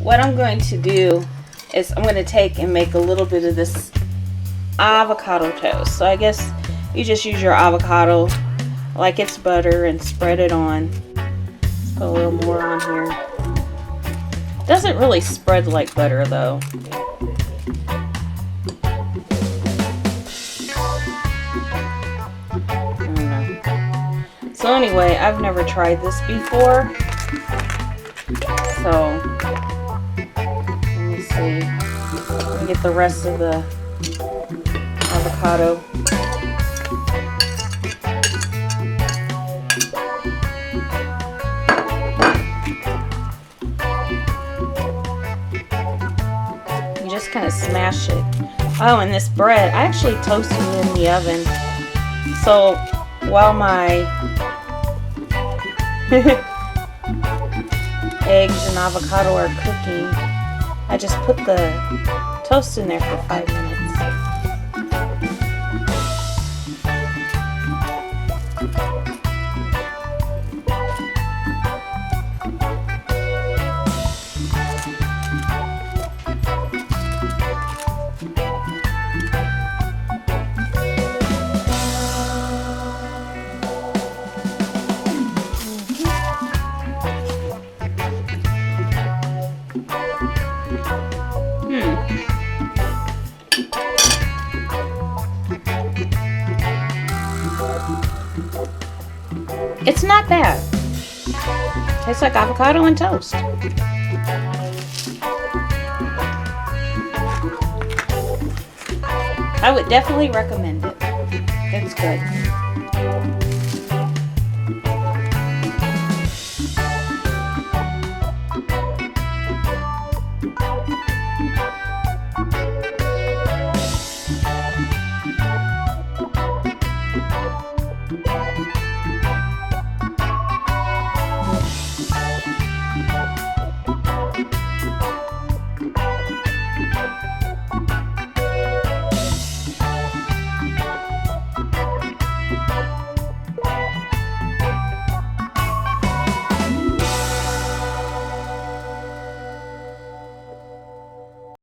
what I'm going to do is I'm going to take and make a little bit of this avocado toast. So I guess you just use your avocado like it's butter and spread it on. Let's put a little more on here. Doesn't really spread like butter though. I don't know. So anyway, I've never tried this before. So let me see. Let me get the rest of the avocado. You just kind of smash it. Oh, and this bread, I actually toasted it in the oven. So while my eggs and avocado are cooking, I just put the toast in there for 5 minutes. It's not bad. Tastes like avocado and toast. I would definitely recommend it. It's good.